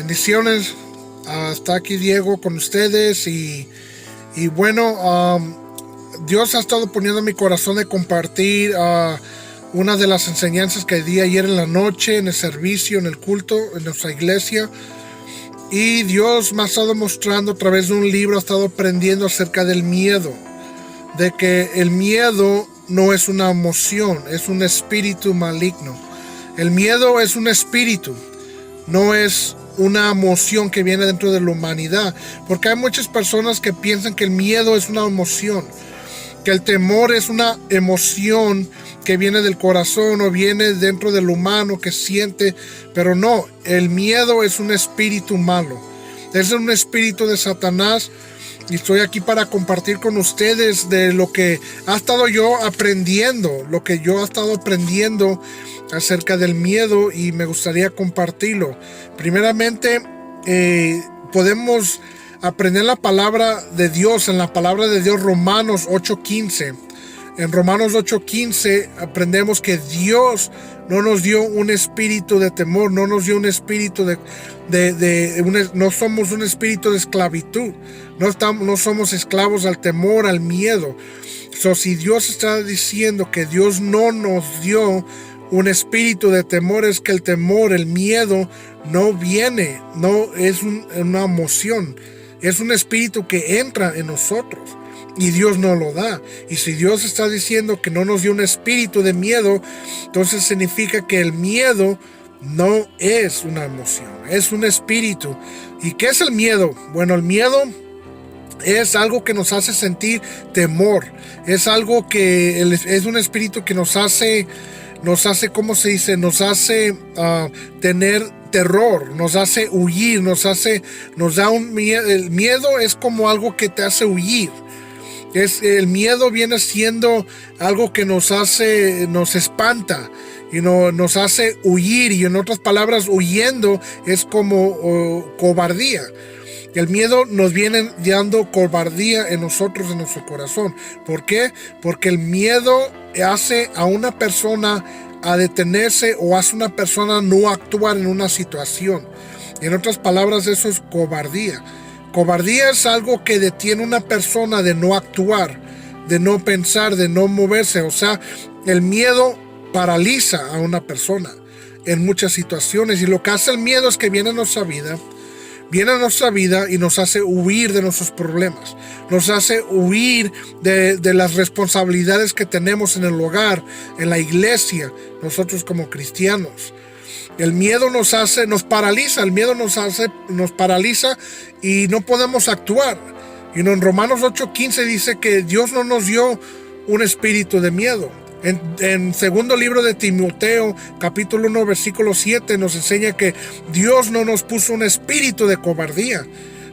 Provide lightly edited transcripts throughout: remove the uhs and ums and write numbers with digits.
Bendiciones. Está aquí Diego con ustedes y bueno, Dios ha estado poniendo en mi corazón de compartir una de las enseñanzas que di ayer en la noche en el servicio, en el culto, en nuestra iglesia. Y Dios me ha estado mostrando a través de un libro, ha estado aprendiendo acerca del miedo, de que el miedo no es una emoción, es un espíritu maligno. El miedo es un espíritu, no es una emoción que viene dentro de la humanidad, porque hay muchas personas que piensan que el miedo es una emoción, que el temor es una emoción que viene del corazón o viene dentro del humano que siente, pero no, el miedo es un espíritu malo, es un espíritu de Satanás. Y estoy aquí para compartir con ustedes de lo que ha estado yo aprendiendo, lo que yo he estado aprendiendo acerca del miedo, y me gustaría compartirlo. Primeramente, podemos aprender la palabra de Dios, en la palabra de Dios, Romanos 8:15. En Romanos 8:15 aprendemos que Dios no nos dio un espíritu de temor, no nos dio un espíritu no somos un espíritu de esclavitud, no somos esclavos al temor, al miedo. Si Dios está diciendo que Dios no nos dio un espíritu de temor, es que el temor, el miedo no viene, no es una emoción, es un espíritu que entra en nosotros. Y Dios no lo da. Y si Dios está diciendo que no nos dio un espíritu de miedo, entonces significa que el miedo no es una emoción, es un espíritu. ¿Y qué es el miedo? Bueno, el miedo es algo que nos hace sentir temor. Es algo que es un espíritu que nos hace, ¿cómo se dice? Nos hace tener terror, nos hace huir, nos da un miedo. El miedo es como algo que te hace huir. El miedo viene siendo algo que nos espanta y nos hace huir, y en otras palabras, huyendo es como cobardía. El miedo nos viene dando cobardía en nosotros, en nuestro corazón. ¿Por qué? Porque el miedo hace a una persona a detenerse, o hace a una persona no actuar en una situación. En otras palabras, eso es cobardía. Cobardía es algo que detiene a una persona de no actuar, de no pensar, de no moverse. O sea, el miedo paraliza a una persona en muchas situaciones. Y lo que hace el miedo es que viene a nuestra vida y nos hace huir de nuestros problemas. Nos hace huir de las responsabilidades que tenemos en el hogar, en la iglesia, nosotros como cristianos. El miedo nos paraliza, nos paraliza y no podemos actuar. Y en Romanos 8:15 dice que Dios no nos dio un espíritu de miedo. En segundo libro de Timoteo, capítulo 1, versículo 7, nos enseña que Dios no nos puso un espíritu de cobardía.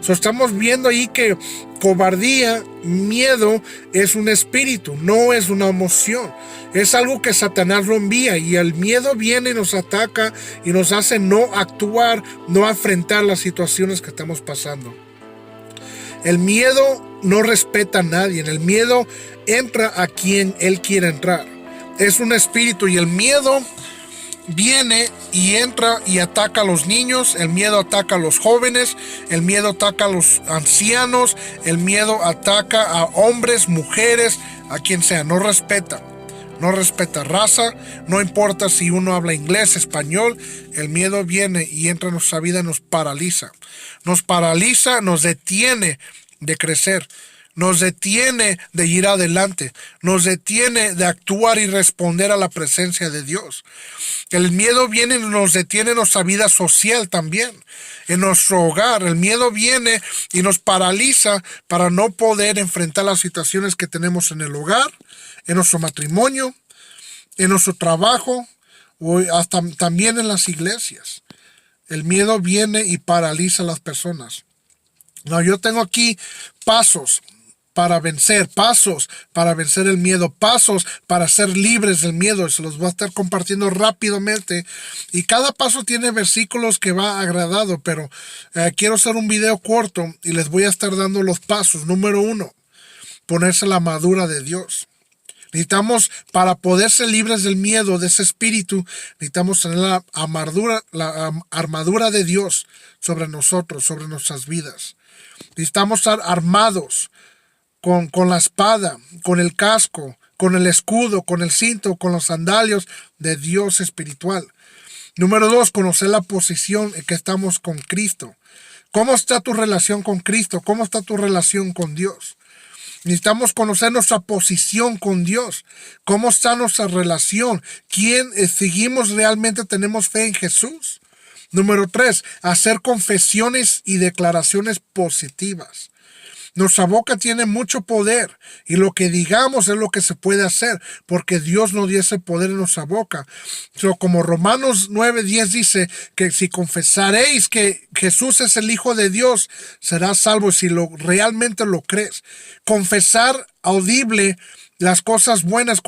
Estamos viendo ahí que cobardía, miedo, es un espíritu, no es una emoción. Es algo que Satanás lo envía, y el miedo viene y nos ataca y nos hace no actuar, no enfrentar las situaciones que estamos pasando. El miedo no respeta a nadie. El miedo entra a quien él quiere entrar. Es un espíritu, y el miedo viene y entra y ataca a los niños, el miedo ataca a los jóvenes, el miedo ataca a los ancianos, el miedo ataca a hombres, mujeres, a quien sea. No respeta raza, no importa si uno habla inglés, español. El miedo viene y entra en nuestra vida y nos paraliza, nos detiene de crecer, nos detiene de ir adelante, nos detiene de actuar y responder a la presencia de Dios. El miedo viene y nos detiene en nuestra vida social también, en nuestro hogar. El miedo viene y nos paraliza para no poder enfrentar las situaciones que tenemos en el hogar, en nuestro matrimonio, en nuestro trabajo, o hasta también en las iglesias. El miedo viene y paraliza a las personas. No, yo tengo aquí pasos para vencer el miedo, pasos para ser libres del miedo. Se los voy a estar compartiendo rápidamente, y cada paso tiene versículos que va agradado, pero quiero hacer un video corto y les voy a estar dando los pasos. Número 1, ponerse la armadura de Dios. Necesitamos, para poder ser libres del miedo, de ese espíritu, necesitamos tener la armadura de Dios sobre nosotros, sobre nuestras vidas. Necesitamos estar armados con la espada, con el casco, con el escudo, con el cinto, con los sandalios de Dios espiritual. Número 2, conocer la posición en que estamos con Cristo. ¿Cómo está tu relación con Cristo? ¿Cómo está tu relación con Dios? Necesitamos conocer nuestra posición con Dios. ¿Cómo está nuestra relación? ¿Quién seguimos realmente? ¿Tenemos fe en Jesús? Número 3, hacer confesiones y declaraciones positivas. Nuestra boca tiene mucho poder y lo que digamos es lo que se puede hacer porque Dios nos dio ese poder en nuestra boca. Como Romanos 9:10 dice que si confesaréis que Jesús es el Hijo de Dios, serás salvo si realmente lo crees. Confesar audible las cosas buenas,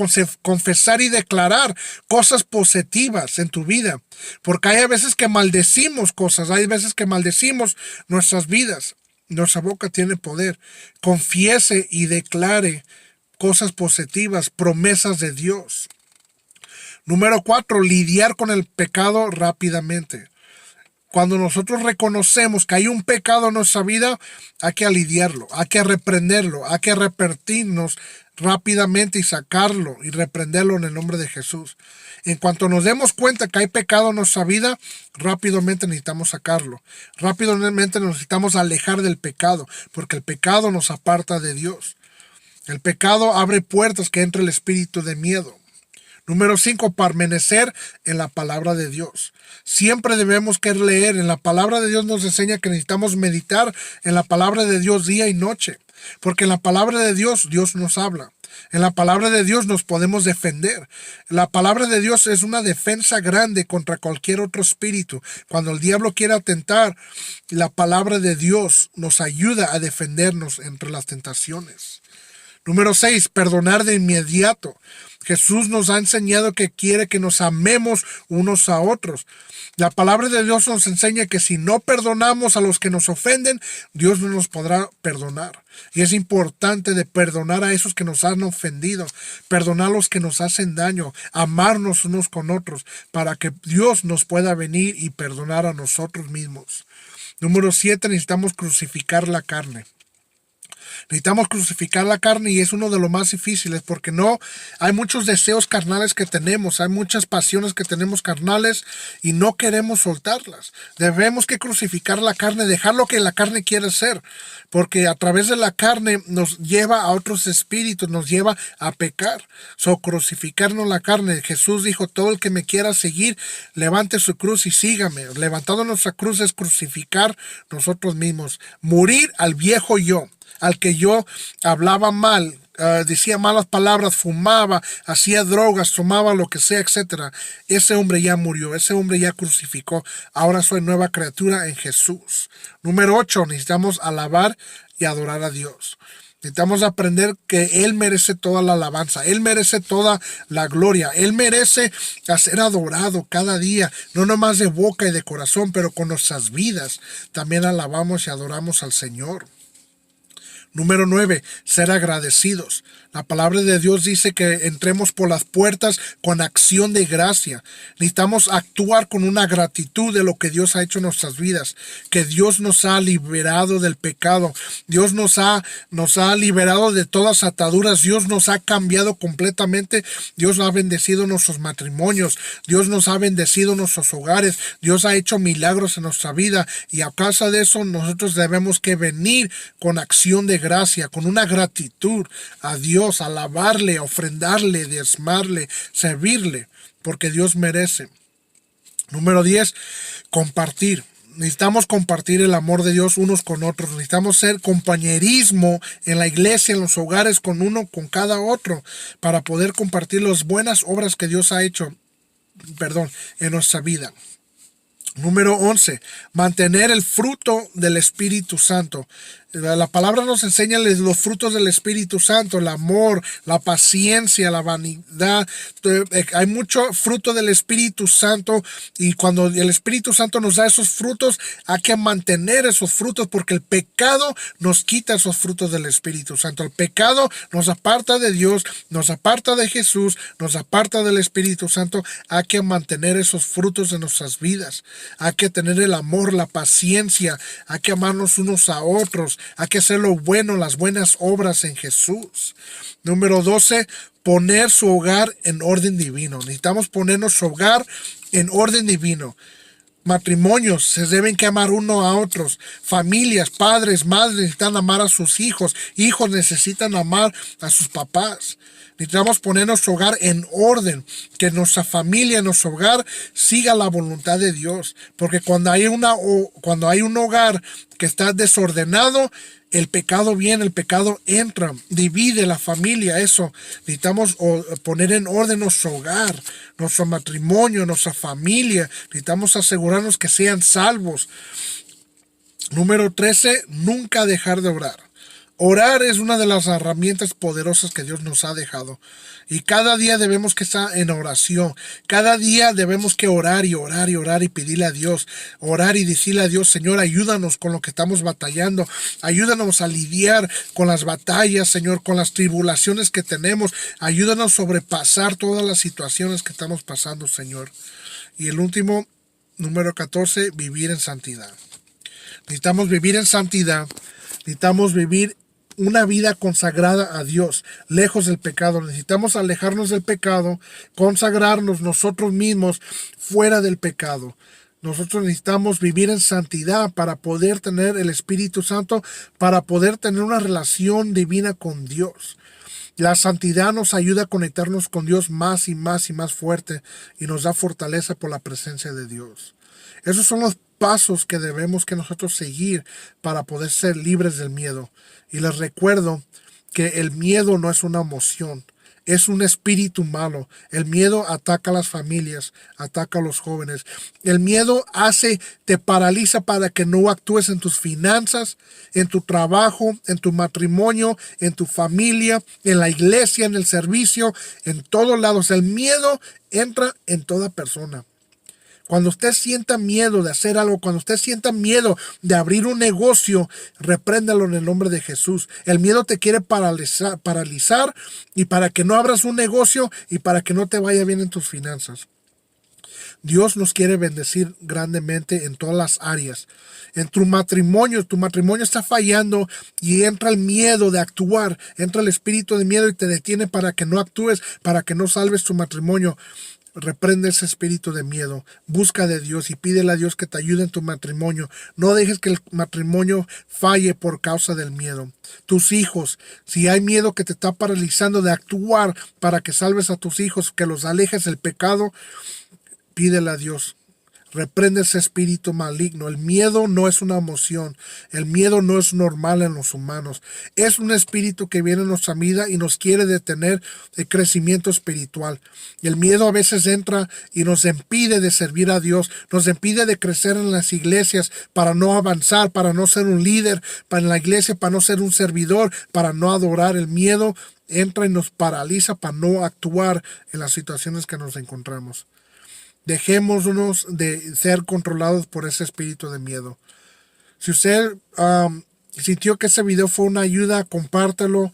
confesar y declarar cosas positivas en tu vida. Porque hay veces que maldecimos cosas, hay veces que maldecimos nuestras vidas. Nuestra boca tiene poder. Confiese y declare cosas positivas, promesas de Dios. Número 4, lidiar con el pecado rápidamente. Cuando nosotros reconocemos que hay un pecado en nuestra vida, hay que lidiarlo, hay que reprenderlo, hay que arrepentirnos rápidamente y sacarlo y reprenderlo en el nombre de Jesús. En cuanto nos demos cuenta que hay pecado en nuestra vida, rápidamente necesitamos sacarlo. Rápidamente necesitamos alejar del pecado, porque el pecado nos aparta de Dios. El pecado abre puertas que entre el espíritu de miedo. Número 5, permanecer en la palabra de Dios. Siempre debemos que leer. En la palabra de Dios nos enseña que necesitamos meditar en la palabra de Dios día y noche. Porque en la palabra de Dios, Dios nos habla. En la palabra de Dios nos podemos defender. La palabra de Dios es una defensa grande contra cualquier otro espíritu. Cuando el diablo quiere atentar, la palabra de Dios nos ayuda a defendernos entre las tentaciones. Número 6, perdonar de inmediato. Jesús nos ha enseñado que quiere que nos amemos unos a otros. La palabra de Dios nos enseña que si no perdonamos a los que nos ofenden, Dios no nos podrá perdonar. Y es importante de perdonar a esos que nos han ofendido, perdonar a los que nos hacen daño, amarnos unos con otros, para que Dios nos pueda venir y perdonar a nosotros mismos. Número 7, necesitamos crucificar la carne. Necesitamos crucificar la carne y es uno de los más difíciles porque hay muchos deseos carnales que tenemos, hay muchas pasiones que tenemos carnales y no queremos soltarlas. Debemos que crucificar la carne, dejar lo que la carne quiere ser, porque a través de la carne nos lleva a otros espíritus, nos lleva a pecar. Crucificarnos la carne. Jesús dijo, todo el que me quiera seguir, levante su cruz y sígame. Levantando nuestra cruz es crucificar nosotros mismos, morir al viejo yo. Al que yo hablaba mal, decía malas palabras, fumaba, hacía drogas, tomaba lo que sea, etc. Ese hombre ya murió, ese hombre ya crucificó. Ahora soy nueva criatura en Jesús. Número 8, necesitamos alabar y adorar a Dios. Necesitamos aprender que Él merece toda la alabanza, Él merece toda la gloria, Él merece ser adorado cada día, no nomás de boca y de corazón, pero con nuestras vidas. También alabamos y adoramos al Señor. Número 9, ser agradecidos. La palabra de Dios dice que entremos por las puertas con acción de gracia. Necesitamos actuar con una gratitud de lo que Dios ha hecho en nuestras vidas. Que Dios nos ha liberado del pecado. Dios nos ha liberado de todas ataduras. Dios nos ha cambiado completamente. Dios ha bendecido nuestros matrimonios. Dios nos ha bendecido nuestros hogares. Dios ha hecho milagros en nuestra vida. Y a causa de eso nosotros debemos que venir con acción de gracia, con una gratitud a Dios, alabarle, ofrendarle, diezmarle, servirle, porque Dios merece. Número 10, compartir. Necesitamos compartir el amor de Dios unos con otros. Necesitamos ser compañerismo en la iglesia, en los hogares, con cada otro, para poder compartir las buenas obras que Dios ha hecho, en nuestra vida. Número 11, mantener el fruto del Espíritu Santo. La palabra nos enseña los frutos del Espíritu Santo, el amor, la paciencia, la vanidad. Hay mucho fruto del Espíritu Santo, y cuando el Espíritu Santo nos da esos frutos, hay que mantener esos frutos, porque el pecado nos quita esos frutos del Espíritu Santo. El pecado nos aparta de Dios, nos aparta de Jesús, nos aparta del Espíritu Santo. Hay que mantener esos frutos en nuestras vidas. Hay que tener el amor, la paciencia, hay que amarnos unos a otros. Hay que hacer lo bueno, las buenas obras en Jesús. Número 12, poner su hogar en orden divino. Necesitamos poner nuestro hogar en orden divino. Matrimonios se deben que amar uno a otros. Familias, padres, madres necesitan amar a sus hijos. Hijos necesitan amar a sus papás. Necesitamos poner nuestro hogar en orden, que nuestra familia, nuestro hogar siga la voluntad de Dios. Porque cuando hay un hogar que está desordenado, el pecado viene, el pecado entra, divide la familia. Eso necesitamos poner en orden nuestro hogar, nuestro matrimonio, nuestra familia. Necesitamos asegurarnos que sean salvos. Número 13, nunca dejar de orar. Orar es una de las herramientas poderosas que Dios nos ha dejado. Y cada día debemos que estar en oración. Cada día debemos que orar y orar y orar y pedirle a Dios. Orar y decirle a Dios, Señor, ayúdanos con lo que estamos batallando. Ayúdanos a lidiar con las batallas, Señor, con las tribulaciones que tenemos. Ayúdanos a sobrepasar todas las situaciones que estamos pasando, Señor. Y el último, número 14, vivir en santidad. Necesitamos vivir en santidad. Necesitamos vivir una vida consagrada a Dios, lejos del pecado. Necesitamos alejarnos del pecado, consagrarnos nosotros mismos fuera del pecado. Nosotros necesitamos vivir en santidad para poder tener el Espíritu Santo, para poder tener una relación divina con Dios. La santidad nos ayuda a conectarnos con Dios más y más y más fuerte, y nos da fortaleza por la presencia de Dios. Esos son los pasos que debemos que nosotros seguir para poder ser libres del miedo. Y les recuerdo que el miedo no es una emoción, es un espíritu malo. El miedo ataca a las familias, ataca a los jóvenes. El miedo te paraliza para que no actúes en tus finanzas, en tu trabajo, en tu matrimonio, en tu familia, en la iglesia, en el servicio, en todos lados. El miedo entra en toda persona. Cuando usted sienta miedo de hacer algo, cuando usted sienta miedo de abrir un negocio, repréndalo en el nombre de Jesús. El miedo te quiere paralizar, y para que no abras un negocio y para que no te vaya bien en tus finanzas. Dios nos quiere bendecir grandemente en todas las áreas. En tu matrimonio está fallando y entra el miedo de actuar, entra el espíritu de miedo y te detiene para que no actúes, para que no salves tu matrimonio. Reprende ese espíritu de miedo, busca de Dios y pídele a Dios que te ayude en tu matrimonio. No dejes que el matrimonio falle por causa del miedo. Tus hijos, si hay miedo que te está paralizando de actuar para que salves a tus hijos, que los alejes del pecado, pídele a Dios. Reprende ese espíritu maligno. El miedo no es una emoción. El miedo no es normal en los humanos. Es un espíritu que viene en nuestra vida y nos quiere detener el crecimiento espiritual. Y el miedo a veces entra y nos impide de servir a Dios. Nos impide de crecer en las iglesias, para no avanzar, para no ser un líder para en la iglesia, para no ser un servidor, para no adorar. El miedo entra y nos paraliza para no actuar en las situaciones que nos encontramos. Dejémonos de ser controlados por ese espíritu de miedo. Si usted sintió que ese video fue una ayuda, compártelo.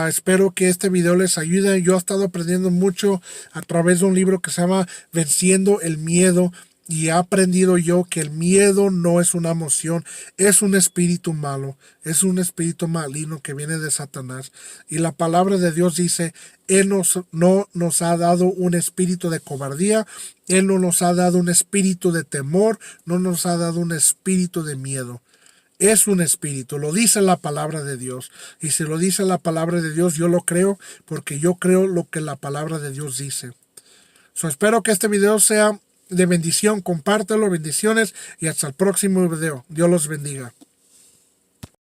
Espero que este video les ayude. Yo he estado aprendiendo mucho a través de un libro que se llama Venciendo el Miedo. Y he aprendido yo que el miedo no es una emoción, es un espíritu malo, es un espíritu maligno que viene de Satanás. Y la palabra de Dios dice, Él no nos ha dado un espíritu de cobardía, Él no nos ha dado un espíritu de temor, no nos ha dado un espíritu de miedo. Es un espíritu, lo dice la palabra de Dios. Y si lo dice la palabra de Dios, yo lo creo, porque yo creo lo que la palabra de Dios dice. Espero que este video sea de bendición. Compártelo, bendiciones, y hasta el próximo video. Dios los bendiga.